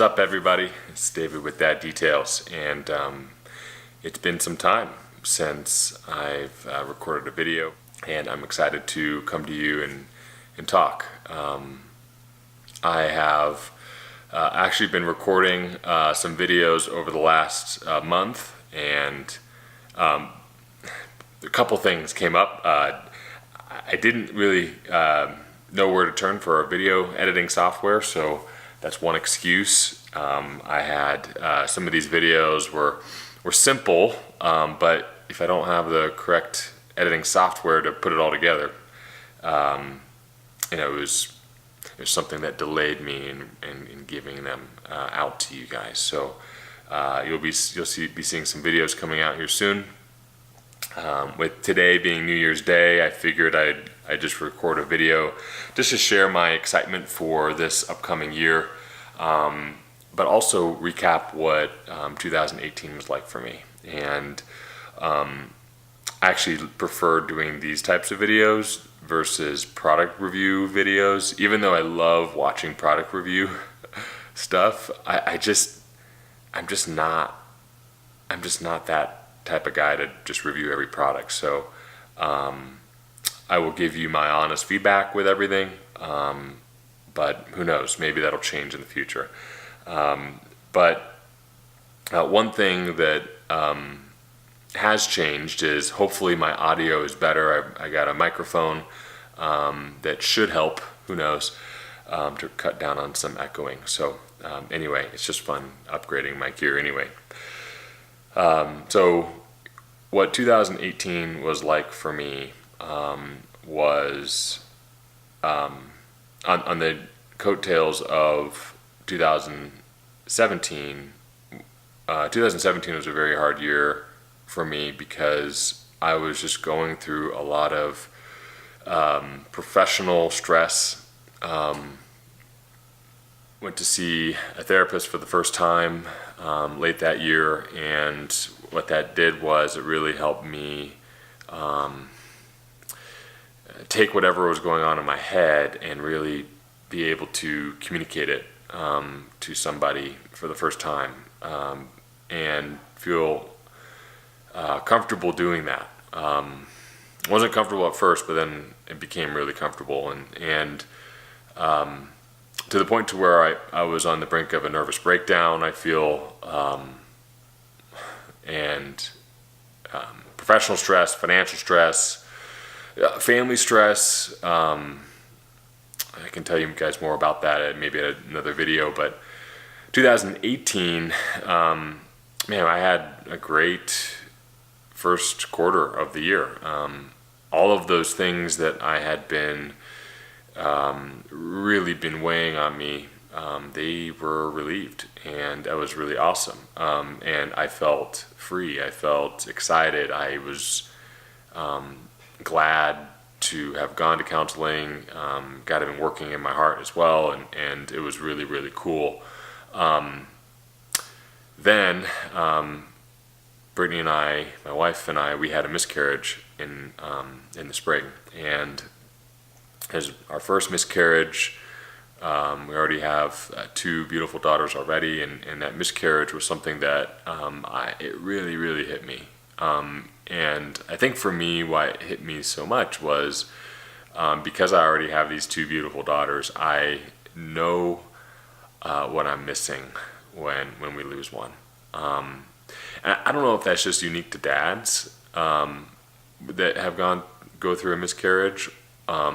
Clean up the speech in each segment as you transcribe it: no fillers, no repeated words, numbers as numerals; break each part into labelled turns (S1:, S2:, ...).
S1: What's up, everybody? It's David with Dad Details, and it's been some time since I've recorded a video, and I'm excited to come to you and talk. I have actually been recording some videos over the last month, and a couple things came up. I didn't really know where to turn for a video editing software, so that's one excuse. I had some of these videos were simple, but if I don't have the correct editing software to put it all together, it was something that delayed me in giving them out to you guys. So you'll be seeing some videos coming out here soon. With today being New Year's Day, I figured I'd just record a video just to share my excitement for this upcoming year, but also recap what 2018 was like for me. And I actually prefer doing these types of videos versus product review videos, even though I love watching product review stuff. I'm just not that type of guy to just review every product. So I will give you my honest feedback with everything, but who knows, maybe that'll change in the future. But one thing that has changed is hopefully my audio is better. I got a microphone that should help, who knows, to cut down on some echoing. So anyway, it's just fun upgrading my gear anyway. So what 2018 was like for me was on the coattails of 2017. 2017 was a very hard year for me because I was just going through a lot of professional stress. Went to see a therapist for the first time late that year, and what that did was it really helped me take whatever was going on in my head and really be able to communicate it to somebody for the first time, and feel comfortable doing that. Wasn't comfortable at first, but then it became really comfortable, and to the point to where I was on the brink of a nervous breakdown, I feel, and professional stress, financial stress, family stress. I can tell you guys more about that maybe at another video, but 2018, man, I had a great first quarter of the year. All of those things that I had been really been weighing on me, they were relieved, and that was really awesome. And I felt free. I felt excited. I was glad to have gone to counseling. God had been working in my heart as well, and it was really, really cool. Then Brittany and I, my wife and I, we had a miscarriage in the spring, and as our first miscarriage, we already have two beautiful daughters already, and that miscarriage was something that it really, really hit me. And I think for me, why it hit me so much was because I already have these two beautiful daughters. I know what I'm missing when we lose one. And I don't know if that's just unique to dads that have go through a miscarriage. Let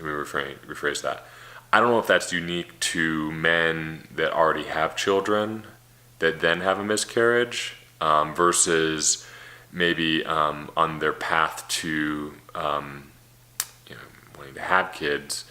S1: me rephrase that. I don't know if that's unique to men that already have children that then have a miscarriage, versus maybe on their path to wanting to have kids,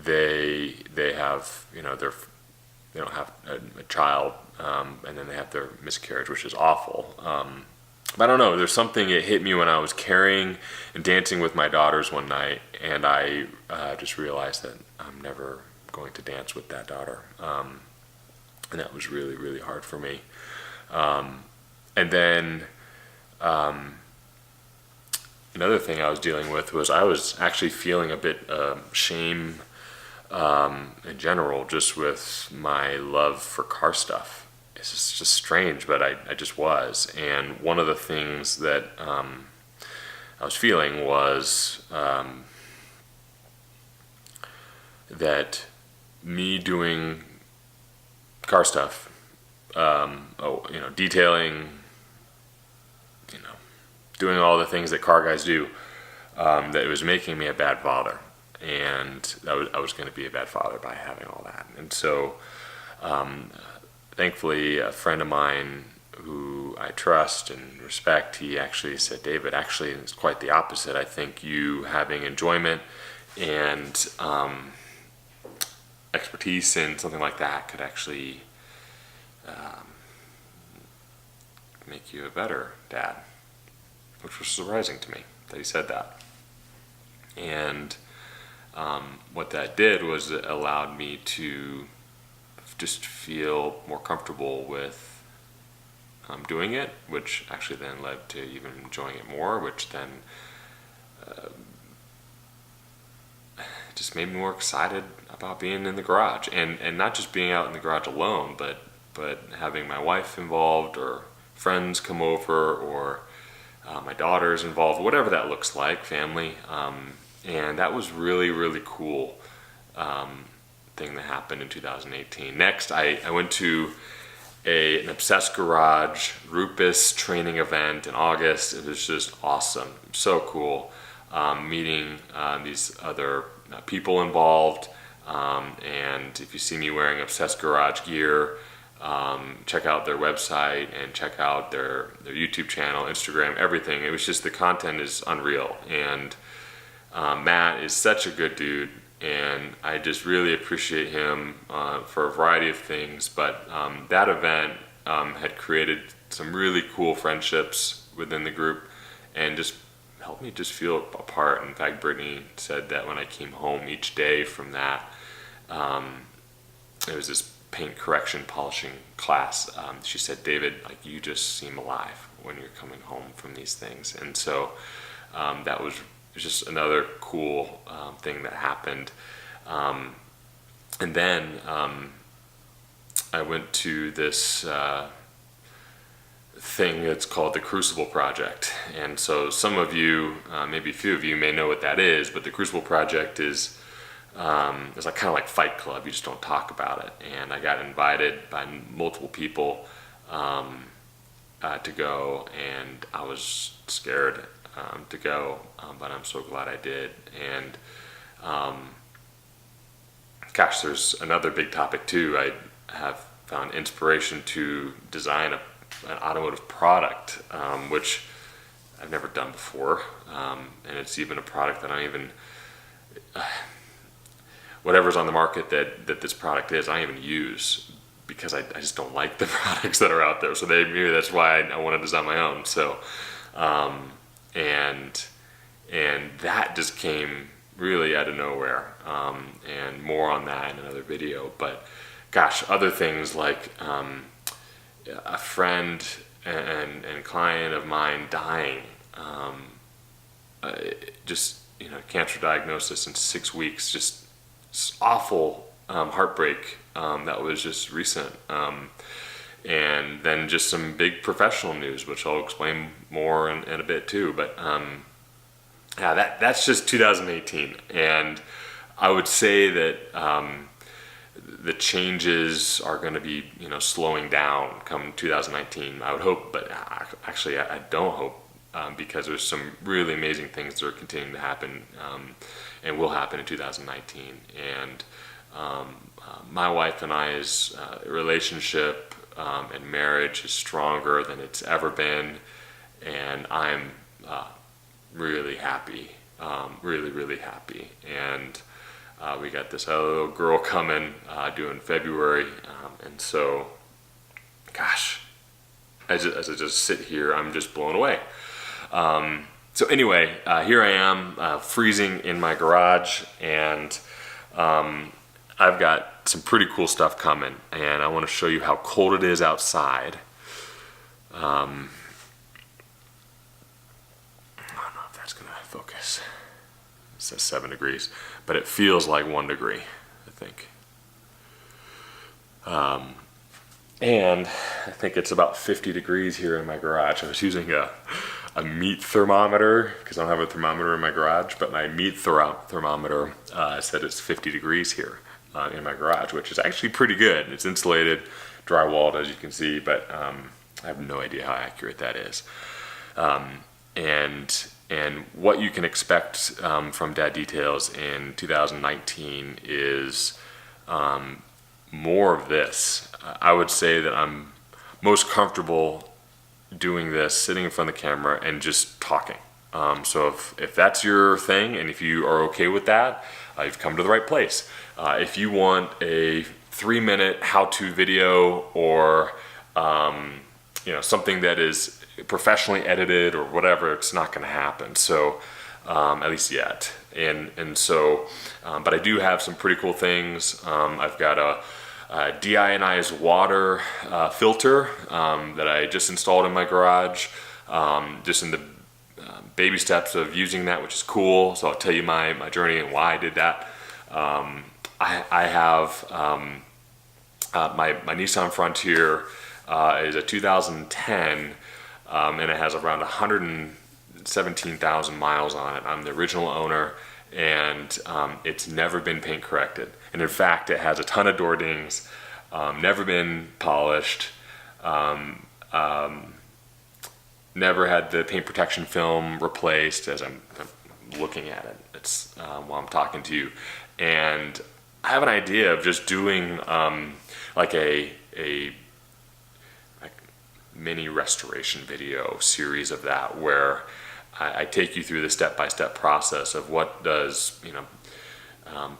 S1: they have they don't have a child, and then they have their miscarriage, which is awful. But I don't know, there's something, it hit me when I was carrying and dancing with my daughters one night, and I just realized that I'm never going to dance with that daughter. And that was really, really hard for me. And then another thing I was dealing with was I was actually feeling a bit shame in general, just with my love for car stuff. It's just strange, but I just was. And one of the things that I was feeling was that me doing car stuff, detailing, doing all the things that car guys do, that it was making me a bad father. And I was going to be a bad father by having all that. And so, thankfully, a friend of mine who I trust and respect, he actually said, David, actually, it's quite the opposite. I think you having enjoyment and expertise in something like that could actually make you a better dad, which was surprising to me that he said that. And what that did was it allowed me to just feel more comfortable with doing it, which actually then led to even enjoying it more, which then just made me more excited about being in the garage, and not just being out in the garage alone, but having my wife involved, or friends come over, or my daughter's involved, whatever that looks like, family. And that was really, really cool thing that happened in 2018. Next, I went to an Obsessed Garage Rupus training event in August. It was just awesome, so cool. Meeting these other people involved, and if you see me wearing Obsessed Garage gear, check out their website and check out their YouTube channel, Instagram, everything. It was just, the content is unreal, and Matt is such a good dude, and I just really appreciate him for a variety of things. But that event had created some really cool friendships within the group, and just helped me just feel a part. In fact, Brittany said that when I came home each day from that, it was this paint correction polishing class. She said, David, like, you just seem alive when you're coming home from these things. And so that was just another cool thing that happened. And then I went to this thing that's called the Crucible Project. And so some of you, maybe a few of you, may know what that is, but the Crucible Project is it's like kind of like Fight Club. You just don't talk about it. And I got invited by multiple people to go, and I was scared to go, but I'm so glad I did. And gosh, there's another big topic too. I have found inspiration to design an automotive product, which I've never done before, and it's even a product that I don't even whatever's on the market that this product is, I don't even use, because I just don't like the products that are out there. So maybe that's why I want to design my own. So and that just came really out of nowhere, and more on that in another video. But gosh, other things like a friend and client of mine dying, just cancer diagnosis in 6 weeks, just awful heartbreak that was just recent, and then just some big professional news, which I'll explain more in a bit too. But yeah, that's just 2018, and I would say that the changes are going to be slowing down come 2019. I would hope, but actually I don't hope, because there's some really amazing things that are continuing to happen, and will happen in 2019. And my wife and I's relationship and marriage is stronger than it's ever been, and I'm really happy, really happy. And we got this other little girl coming due in February, and so, gosh, as I just sit here, I'm just blown away. So anyway, here I am, freezing in my garage, and I've got some pretty cool stuff coming, and I want to show you how cold it is outside. I don't know if that's going to focus. It says 7 degrees, but it feels like 1 degree. think. And I think it's about 50 degrees here in my garage. I was using a meat thermometer because I don't have a thermometer in my garage, but my meat thermometer said it's 50 degrees here in my garage, which is actually pretty good. It's insulated, drywalled, as you can see, but I have no idea how accurate that is. And what you can expect from Dad Details in 2019 is more of this. I would say that I'm most comfortable doing this sitting in front of the camera and just talking. So if that's your thing and if you are okay with that, you've come to the right place. If you want a 3-minute how-to video or something that is professionally edited or whatever, it's not going to happen. So at least yet. And so, but I do have some pretty cool things. I've got a deionized water filter that I just installed in my garage, just in the baby steps of using that, which is cool. So I'll tell you my journey and why I did that. I have my Nissan Frontier is a 2010, and it has around 117,000 miles on it. I'm the original owner, and it's never been paint corrected. And in fact, it has a ton of door dings, never been polished, never had the paint protection film replaced as I'm looking at it. It's while I'm talking to you. And I have an idea of just doing like a mini restoration video series of that, where I take you through the step-by-step process of what does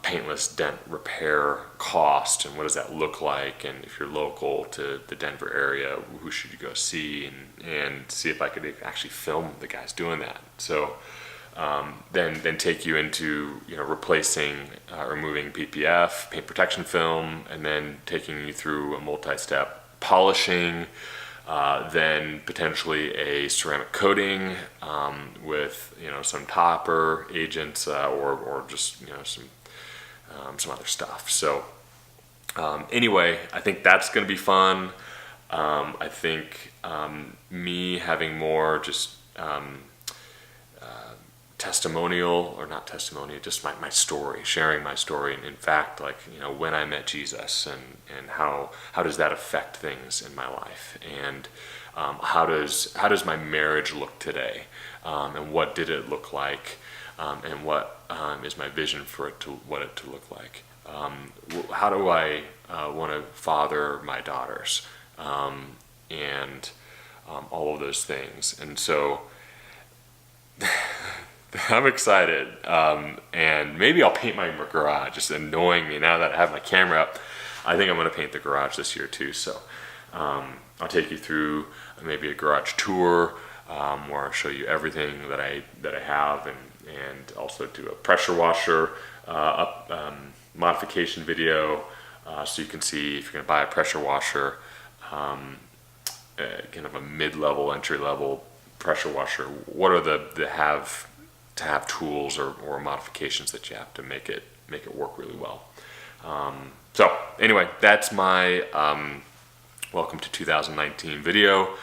S1: paintless dent repair cost, and what does that look like, and if you're local to the Denver area, who should you go see, and see if I could actually film the guys doing that. So then take you into replacing, removing PPF, paint protection film, and then taking you through a multi-step polishing, then potentially a ceramic coating with some topper agents or just some other stuff. So anyway, I think that's going to be fun. I think me having more just testimonial, or not testimonial, just my story, sharing my story, and in fact, when I met Jesus, and how does that affect things in my life, and how does my marriage look today, and what did it look like, and what is my vision for it to look like. How do I want to father my daughters, and all of those things. And so I'm excited, and maybe I'll paint my garage. It's annoying me now that I have my camera up. I think I'm going to paint the garage this year too. So I'll take you through maybe a garage tour, where I'll show you everything that I have, and also do a pressure washer modification video, so you can see if you're going to buy a pressure washer, kind of a mid-level, entry-level pressure washer, what are the have tools or modifications that you have to make it work really well. So anyway, that's my welcome to 2019 video.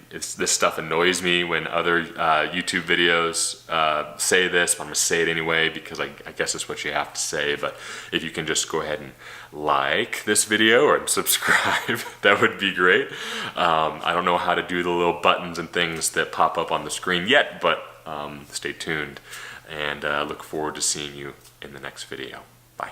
S1: This stuff annoys me when other YouTube videos say this, but I'm gonna say it anyway because I guess it's what you have to say. But if you can just go ahead and like this video or subscribe, that would be great. I don't know how to do the little buttons and things that pop up on the screen yet, but stay tuned, and look forward to seeing you in the next video. Bye.